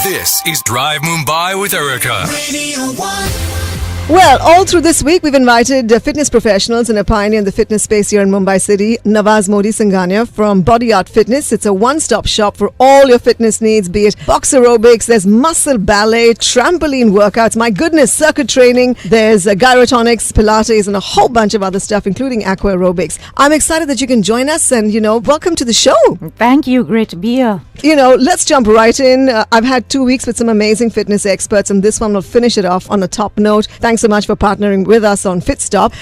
This is Drive Mumbai with Erica. Radio 1. Well, all through this week, we've invited fitness professionals and a pioneer in the fitness space here in Mumbai City, Nawaz Modi Singhania from Body Art Fitness. It's a one-stop shop for all your fitness needs, be it box aerobics, there's muscle ballet, trampoline workouts, my goodness, circuit training, there's gyrotonics, Pilates, and a whole bunch of other stuff, including aqua aerobics. I'm excited that you can join us and, welcome to the show. Thank you. Great to be here. Let's jump right in. I've had 2 weeks with some amazing fitness experts, and this one will finish it off on a top note. Thanks so much for partnering with us on FitStop.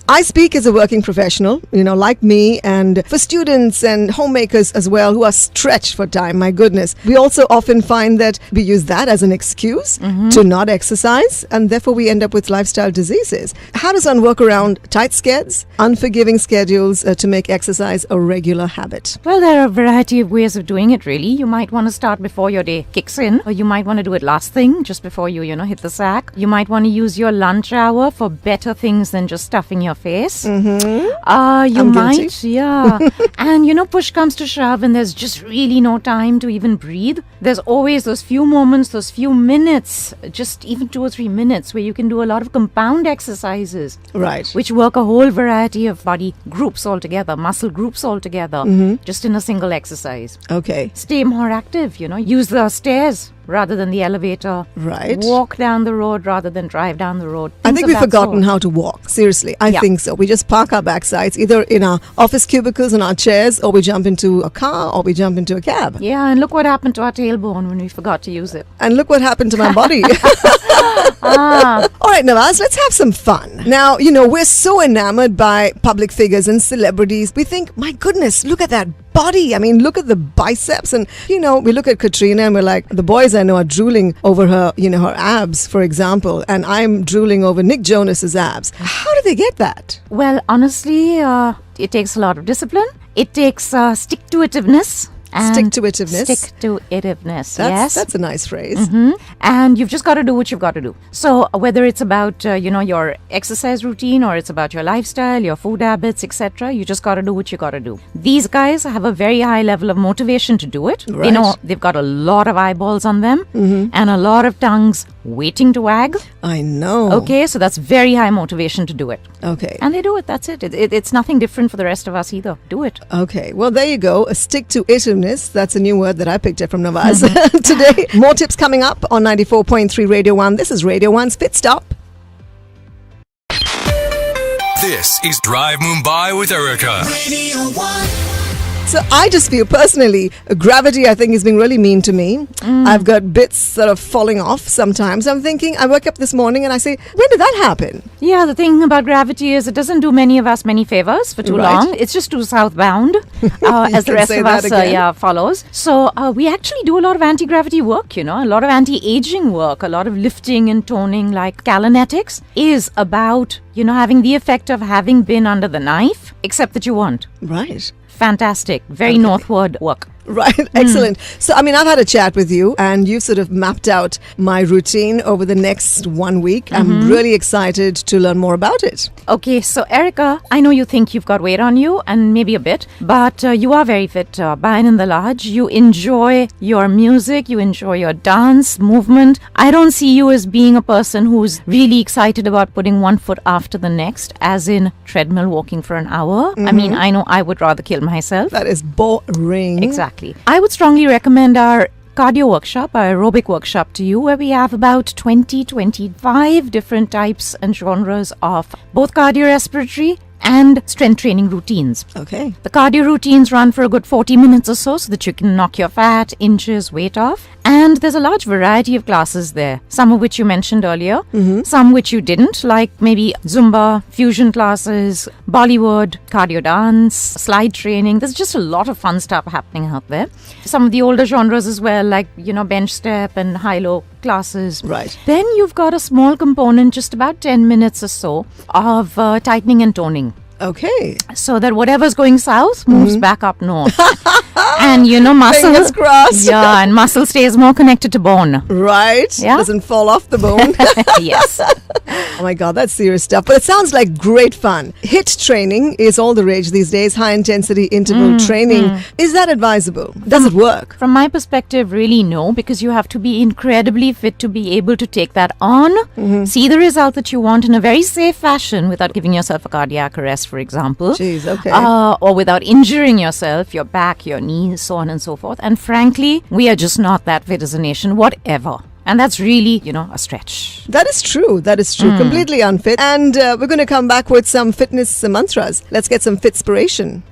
I speak as a working professional, like me, and for students and homemakers as well who are stretched for time. My goodness. We also often find that we use that as an excuse to not exercise, and therefore we end up with lifestyle diseases. How does one work around tight schedules, unforgiving schedules to make exercise a regular habit? Well, there are a variety of ways of doing it, really. You might want to start before your day kicks in, or you might want to do it last thing, just before you, hit the sack. You might want to use your lunch hour for better things than just stuffing your face. And push comes to shove and there's just really no time to even breathe. There's always those few moments, those few minutes, just even 2 or 3 minutes where you can do a lot of compound exercises. Right. Which work a whole variety of body groups altogether, muscle groups altogether, just in a single exercise. Okay. Stay more active, use the stairs rather than the elevator. Right. Walk down the road rather than drive down the road. I think we've forgotten how to walk. Seriously, I think so. We just park our backsides either in our office cubicles and our chairs, or we jump into a car, or we jump into a cab. Yeah, and look what happened to our tailbone when we forgot to use it. And look what happened to my body. All right, Nawaz, let's have some fun. Now, we're so enamored by public figures and celebrities. We think, my goodness, look at that body. I mean, look at the biceps. And, we look at Katrina and we're like, the boys I know are drooling over her, her abs, for example. And I'm drooling over Nick Jonas's abs. How do they get that? Well, honestly, it takes a lot of discipline. It takes stick-to-itiveness. Stick-to-itiveness. Yes. That's a nice phrase. And you've just got to do what you've got to do. So whether it's about, your exercise routine or it's about your lifestyle, your food habits, etc., you just got to do what you got to do. These guys have a very high level of motivation to do it. Right. They know they've got a lot of eyeballs on them and a lot of tongues waiting to wag. I know. Okay, so that's very high motivation to do it. Okay. And they do it. That's it. It's nothing different for the rest of us either. Do it. Okay. Well, there you go. A stick-to-itiveness. That's a new word that I picked up from Nawaz today. More tips coming up on 94.3 Radio 1. This is Radio 1's FitStop. This is Drive Mumbai with Erica. Radio 1. So I just feel personally, gravity I think is being really mean to me. I've got bits sort of falling off sometimes. I'm thinking, I wake up this morning and I say, when did that happen? Yeah, the thing about gravity is it doesn't do many of us many favors for too long. It's just too southbound as the rest of us follows. So we actually do a lot of anti-gravity work, a lot of anti-aging work, a lot of lifting and toning, like Calinetics is about, having the effect of having been under the knife, except that you weren't. Right. Fantastic. Very northward work. Right. Excellent. So, I've had a chat with you and you've sort of mapped out my routine over the next 1 week. I'm really excited to learn more about it. Okay. So, Erica, I know you think you've got weight on you and maybe a bit, but you are very fit by and large. You enjoy your music. You enjoy your dance, movement. I don't see you as being a person who's really excited about putting one foot after the next, as in treadmill walking for an hour. I mean, I know I would rather kill myself. That is boring. Exactly. I would strongly recommend our cardio workshop, our aerobic workshop to you, where we have about 25 different types and genres of both cardiorespiratory and strength training routines. Okay. The cardio routines run for a good 40 minutes or so that you can knock your fat, inches, weight off. And there's a large variety of classes there, some of which you mentioned earlier, some which you didn't, like maybe Zumba, fusion classes, Bollywood, cardio dance, slide training. There's just a lot of fun stuff happening out there. Some of the older genres as well, like, bench step and high-low classes. Right. Then you've got a small component, just about 10 minutes or so, of tightening and toning. Okay. So that whatever's going south moves back up north. And muscle. Fingers crossed. Yeah, and muscle stays more connected to bone. Right? Yeah. Doesn't fall off the bone. Yes. Oh my God, that's serious stuff. But it sounds like great fun. HIIT training is all the rage these days, high intensity interval training. Is that advisable? Does it work? From my perspective, really no, because you have to be incredibly fit to be able to take that on, see the result that you want in a very safe fashion without giving yourself a cardiac arrest, for example. Jeez, okay. Or without injuring yourself, your back, your knees, so on and so forth. And frankly, we are just not that fit as a nation, whatever. And that's really, a stretch. That is true. That is true. Completely unfit. And we're going to come back with some fitness mantras. Let's get some fitspiration.